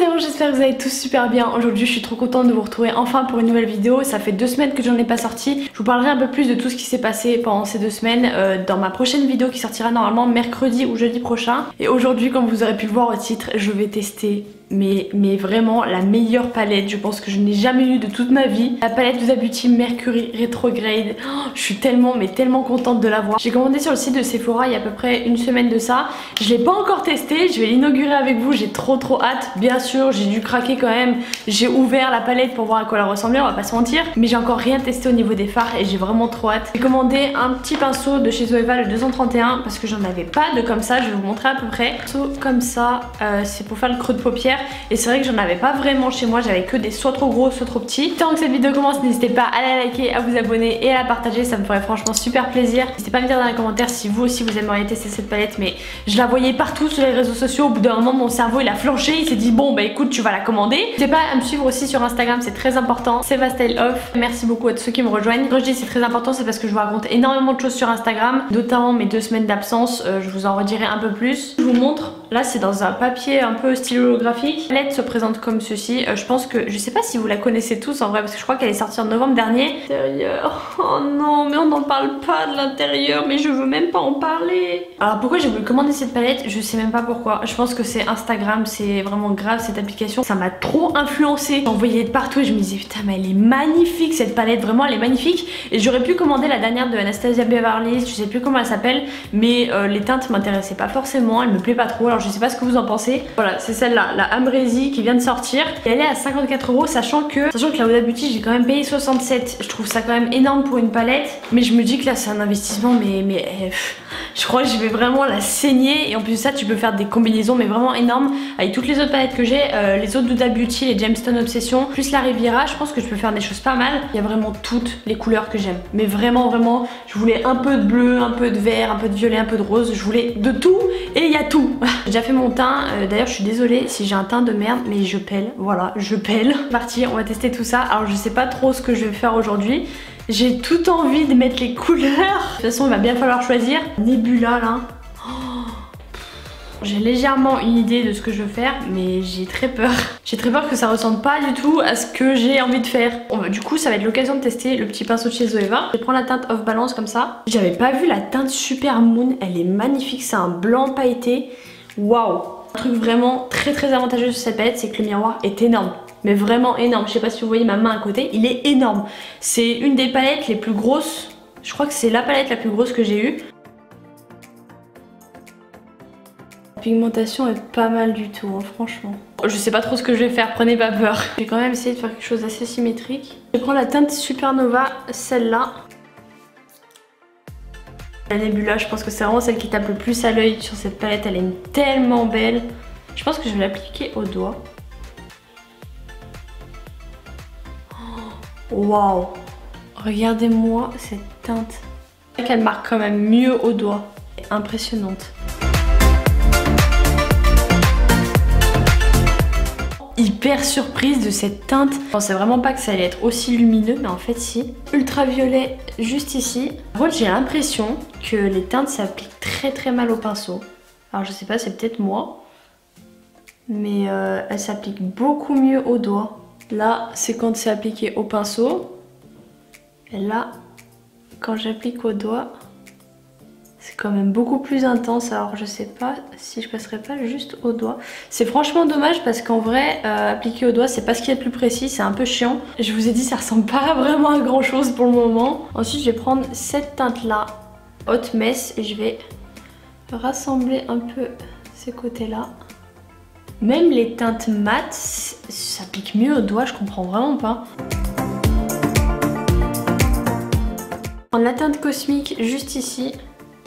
frérot, j'espère que vous allez tous super bien. Aujourd'hui je suis trop contente de vous retrouver enfin pour une nouvelle vidéo. Ça fait 2 semaines que j'en ai pas sorti. Je vous parlerai un peu plus de tout ce qui s'est passé pendant ces 2 semaines dans ma prochaine vidéo qui sortira normalement mercredi ou jeudi prochain. Et aujourd'hui, comme vous aurez pu le voir au titre, je vais tester mais vraiment la meilleure palette, je pense que je n'ai jamais eu de toute ma vie. La palette Huda Beauty Mercury Retrograde. Oh, je suis tellement contente de l'avoir. J'ai commandé sur le site de Sephora il y a à peu près une semaine de ça. Je l'ai pas encore testé, je vais l'inaugurer avec vous, j'ai trop hâte. Bien sûr, j'ai dû craquer quand même. J'ai ouvert la palette pour voir à quoi elle ressemblait, on va pas se mentir. Mais j'ai encore rien testé au niveau des fards et j'ai vraiment trop hâte. J'ai commandé un petit pinceau de chez Zoeva, le 231, parce que j'en avais pas de comme ça, je vais vous montrer à peu près. Pinceau comme ça, c'est pour faire le creux de paupière. Et c'est vrai que j'en avais pas vraiment chez moi, j'avais que des soit trop gros soit trop petits. Tant que cette vidéo commence, n'hésitez pas à la liker, à vous abonner et à la partager, ça me ferait franchement super plaisir. N'hésitez pas à me dire dans les commentaires si vous aussi vous aimeriez tester cette palette, mais je la voyais partout sur les réseaux sociaux. Au bout d'un moment mon cerveau il a flanché, il s'est dit bon bah écoute tu vas la commander. N'hésitez pas à me suivre aussi sur Instagram, c'est très important, Seva Style Off. Merci beaucoup à tous ceux qui me rejoignent. Quand je dis c'est très important, c'est parce que je vous raconte énormément de choses sur Instagram, notamment mes 2 semaines d'absence, je vous en redirai un peu plus. Je vous montre, là c'est dans un papier un peu stylographique. La palette se présente comme ceci. Je pense que, je sais pas si vous la connaissez tous en vrai, parce que je crois qu'elle est sortie en novembre dernier. L'intérieur, oh non, mais on n'en parle pas de l'intérieur, mais je veux même pas en parler. Alors pourquoi j'ai voulu commander cette palette, je sais même pas pourquoi. Je pense que c'est Instagram, c'est vraiment grave cette application. Ça m'a trop influencé. J'en voyais de partout et je me disais putain mais elle est magnifique cette palette, vraiment elle est magnifique. Et j'aurais pu commander la dernière de Anastasia Beverly, je sais plus comment elle s'appelle, mais les teintes m'intéressaient pas forcément, elle me plaît pas trop, alors je sais pas ce que vous en pensez. Voilà, c'est celle-là, la Ambresi qui vient de sortir. Et elle est à 54 €, sachant que la Huda Beauty j'ai quand même payé 67. Je trouve ça quand même énorme pour une palette, mais je me dis que là c'est un investissement je crois que je vais vraiment la saigner. Et en plus de ça tu peux faire des combinaisons mais vraiment énormes avec toutes les autres palettes que j'ai, les autres Huda Beauty, les Gemstone Obsession plus la Riviera. Je pense que je peux faire des choses pas mal. Il y a vraiment toutes les couleurs que j'aime, mais vraiment je voulais un peu de bleu, un peu de vert, un peu de violet, un peu de rose, je voulais de tout et il y a tout. J'ai déjà fait mon teint, d'ailleurs je suis désolée si j'ai un teint de merde, mais je pèle, voilà, je pèle. Parti, on va tester tout ça. Alors je sais pas trop ce que je vais faire aujourd'hui. J'ai tout envie de mettre les couleurs. De toute façon il va bien falloir choisir. Nebula là. J'ai légèrement une idée de ce que je veux faire, mais j'ai très peur. J'ai très peur que ça ressemble pas du tout à ce que j'ai envie de faire. Du coup ça va être l'occasion de tester le petit pinceau de chez Zoeva. Je vais prendre la teinte Off Balance comme ça. J'avais pas vu la teinte Super Moon, elle est magnifique, c'est un blanc pailleté. Waouh! Un truc vraiment très avantageux sur cette palette, c'est que le miroir est énorme. Mais vraiment énorme. Je sais pas si vous voyez ma main à côté, il est énorme. C'est une des palettes les plus grosses. Je crois que c'est la palette la plus grosse que j'ai eue. La pigmentation est pas mal du tout, hein, franchement. Je sais pas trop ce que je vais faire, prenez pas peur. Je vais quand même essayer de faire quelque chose d'assez symétrique. Je prends la teinte Supernova, celle-là. La Nebula, je pense que c'est vraiment celle qui tape le plus à l'œil sur cette palette. Elle est tellement belle. Je pense que je vais l'appliquer au doigt. Waouh! Regardez-moi cette teinte. Elle marque quand même mieux au doigt. Impressionnante. Hyper surprise de cette teinte. Je pensais vraiment pas que ça allait être aussi lumineux, mais en fait si. Ultraviolet juste ici. Par contre j'ai l'impression que les teintes s'appliquent très mal au pinceau. Alors je sais pas, c'est peut-être moi, mais elles s'appliquent beaucoup mieux au doigt. Là c'est quand c'est appliqué au pinceau. Et là quand j'applique au doigt, c'est quand même beaucoup plus intense. Alors je sais pas si je passerai pas juste au doigt. C'est franchement dommage parce qu'en vrai appliquer au doigt c'est pas ce qui est le plus précis, c'est un peu chiant. Je vous ai dit ça ressemble pas vraiment à grand chose pour le moment. Ensuite je vais prendre cette teinte là, Hot Mess, et je vais rassembler un peu ces côtés là. Même les teintes mat s'appliquent mieux au doigt, je comprends vraiment pas. Prendre la teinte Cosmique juste ici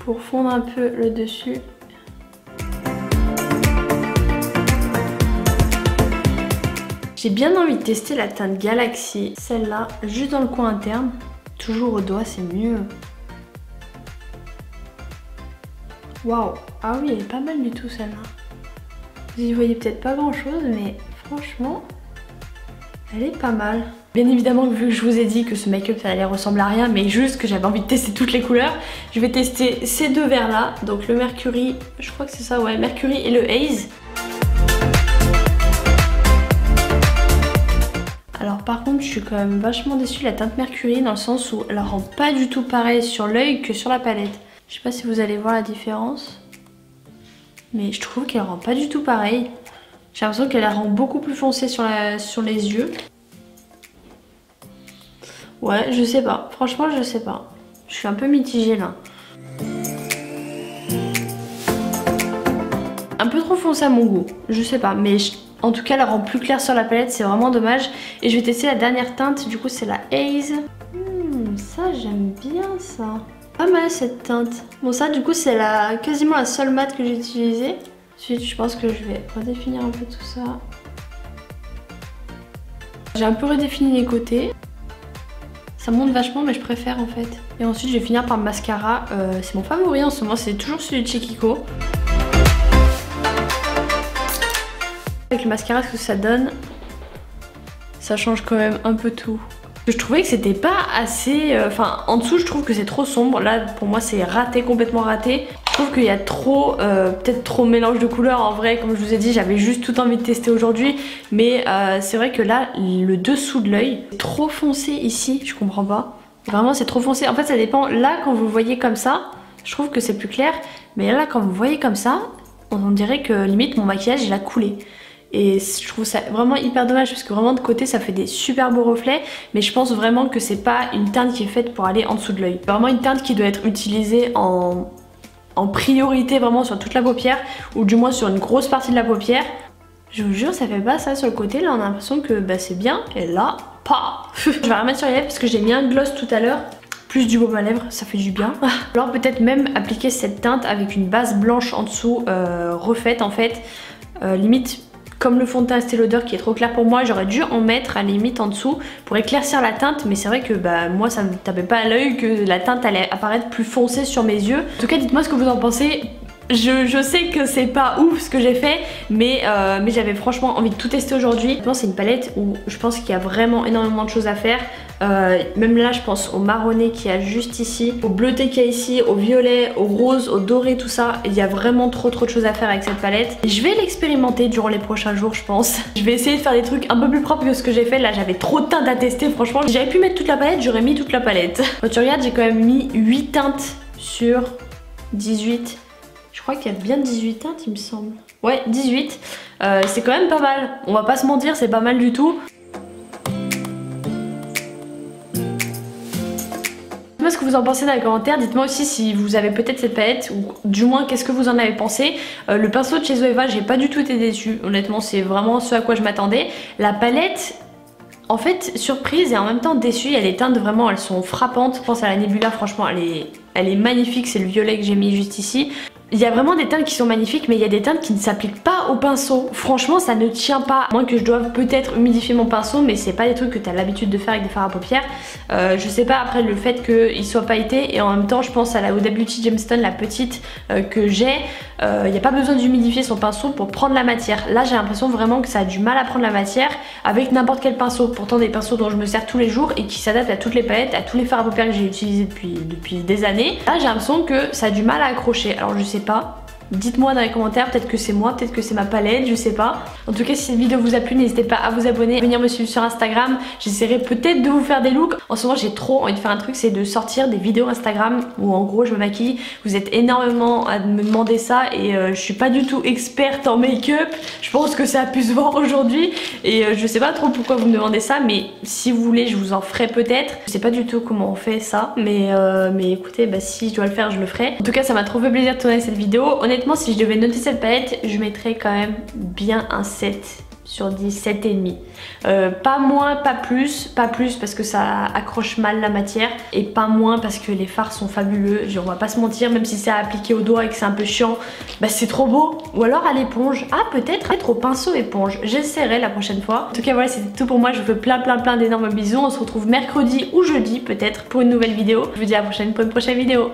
pour fondre un peu le dessus. J'ai bien envie de tester la teinte Galaxy, celle-là, juste dans le coin interne. Toujours au doigt, c'est mieux. Waouh! Ah oui, elle est pas mal du tout celle-là. Vous y voyez peut-être pas grand-chose, mais franchement, elle est pas mal. Bien évidemment, vu que je vous ai dit que ce make-up ça allait ressembler à rien, mais juste que j'avais envie de tester toutes les couleurs, je vais tester ces 2 verres là, donc le Mercury, je crois que c'est ça, ouais, Mercury et le Haze. contre je suis quand même vachement déçue de la teinte Mercury dans le sens où elle rend pas du tout pareil sur l'œil que sur la palette. Je sais pas si vous allez voir la différence. Mais je trouve qu'elle rend pas du tout pareil. J'ai l'impression qu'elle la rend beaucoup plus foncée sur les yeux. Ouais, je sais pas. Franchement, je sais pas. Je suis un peu mitigée là. Un peu trop foncé à mon goût. Je sais pas. Mais en tout cas, elle la rend plus claire sur la palette. C'est vraiment dommage. Et je vais tester la dernière teinte. Du coup, c'est la Haze. Ça, j'aime bien ça. Pas mal cette teinte. Bon, ça, du coup, c'est quasiment la seule mat que j'ai utilisée. Ensuite, je pense que je vais redéfinir un peu tout ça. J'ai un peu redéfini les côtés. Ça monte vachement mais je préfère en fait. Et ensuite je vais finir par le mascara. C'est mon favori en ce moment, c'est toujours celui de chez Kiko. Avec le mascara, ce que ça donne, ça change quand même un peu tout. Je trouvais que c'était pas assez... Enfin en dessous je trouve que c'est trop sombre. Là pour moi c'est raté, complètement raté. Je trouve qu'il y a trop, peut-être trop mélange de couleurs. En vrai comme je vous ai dit j'avais juste tout envie de tester aujourd'hui. Mais c'est vrai que là le dessous de l'œil est trop foncé ici, je comprends pas. Vraiment c'est trop foncé. En fait ça dépend. Là quand vous le voyez comme ça, je trouve que c'est plus clair. Mais là quand vous le voyez comme ça, on dirait que limite mon maquillage il a coulé. Et je trouve ça vraiment hyper dommage parce que vraiment de côté ça fait des super beaux reflets. Mais je pense vraiment que c'est pas une teinte qui est faite pour aller en dessous de l'œil. Vraiment une teinte qui doit être utilisée en priorité vraiment sur toute la paupière. Ou du moins sur une grosse partie de la paupière. Je vous jure ça fait pas ça sur le côté. Là on a l'impression que bah, c'est bien. Et là pas. Je vais remettre sur les lèvres parce que j'ai mis un gloss tout à l'heure. Plus du baume à lèvres, ça fait du bien. Alors peut-être même appliquer cette teinte avec une base blanche en dessous refaite en fait. Limite comme le fond de teint Estée Lauder qui est trop clair pour moi, j'aurais dû en mettre à la limite en dessous pour éclaircir la teinte. Mais c'est vrai que bah, moi ça me tapait pas à l'œil que la teinte allait apparaître plus foncée sur mes yeux. En tout cas dites-moi ce que vous en pensez. Je sais que c'est pas ouf ce que j'ai fait, mais j'avais franchement envie de tout tester aujourd'hui. C'est une palette où je pense qu'il y a vraiment énormément de choses à faire. Même là je pense au marronné qu'il y a juste ici, au bleuté qu'il y a ici, au violet, au rose, au doré, tout ça. Il y a vraiment trop de choses à faire avec cette palette. Et je vais l'expérimenter durant les prochains jours je pense. Je vais essayer de faire des trucs un peu plus propres que ce que j'ai fait. Là j'avais trop de teintes à tester franchement. Si j'avais pu mettre toute la palette, j'aurais mis toute la palette. Quand tu regardes j'ai quand même mis 8 teintes sur 18. Je crois qu'il y a bien 18 teintes il me semble. Ouais 18. C'est quand même pas mal. On va pas se mentir, c'est pas mal du tout. Dites-moi ce que vous en pensez dans les commentaires. Dites-moi aussi si vous avez peut-être cette palette ou du moins qu'est-ce que vous en avez pensé. Le pinceau de chez Zoeva, j'ai pas du tout été déçue. Honnêtement c'est vraiment ce à quoi je m'attendais. La palette... En fait, surprise et en même temps déçue, il y a des teintes vraiment, elles sont frappantes. Je pense à la Nebula, franchement, elle est magnifique, c'est le violet que j'ai mis juste ici. Il y a vraiment des teintes qui sont magnifiques, mais il y a des teintes qui ne s'appliquent pas au pinceau. Franchement, ça ne tient pas. À moins que je doive peut-être humidifier mon pinceau, mais c'est pas des trucs que tu as l'habitude de faire avec des fards à paupières. Je sais pas, après le fait qu'il soit pailleté, et en même temps, je pense à la Huda Beauty Gemstone, la petite que j'ai. Il n'y a pas besoin d'humidifier son pinceau pour prendre la matière. Là, j'ai l'impression vraiment que ça a du mal à prendre la matière avec n'importe quel pinceau. Pourtant, des pinceaux dont je me sers tous les jours et qui s'adaptent à toutes les palettes, à tous les fards à paupières que j'ai utilisés depuis des années. Là, j'ai l'impression que ça a du mal à accrocher. Alors, je sais pas. Dites-moi dans les commentaires, peut-être que c'est moi, peut-être que c'est ma palette, je sais pas. En tout cas, si cette vidéo vous a plu, n'hésitez pas à vous abonner, à venir me suivre sur Instagram. J'essaierai peut-être de vous faire des looks. En ce moment, j'ai trop envie de faire un truc, c'est de sortir des vidéos Instagram où en gros je me maquille. Vous êtes énormément à me demander ça et je suis pas du tout experte en make-up. Je pense que ça a pu se voir aujourd'hui et je sais pas trop pourquoi vous me demandez ça, mais si vous voulez, je vous en ferai peut-être. Je sais pas du tout comment on fait ça, mais écoutez, bah, si je dois le faire, je le ferai. En tout cas, ça m'a trop fait plaisir de tourner cette vidéo. Honnêtement, si je devais noter cette palette, je mettrais quand même bien un 7 sur 10, 7,5. Pas moins, pas plus parce que ça accroche mal la matière et pas moins parce que les fards sont fabuleux. On va pas se mentir, même si c'est à appliquer au doigt et que c'est un peu chiant, bah c'est trop beau. Ou alors à l'éponge. Ah, peut-être être au pinceau éponge. J'essaierai la prochaine fois. En tout cas, voilà, c'était tout pour moi. Je vous fais plein d'énormes bisous. On se retrouve mercredi ou jeudi peut-être pour une nouvelle vidéo. Je vous dis à la prochaine pour une prochaine vidéo.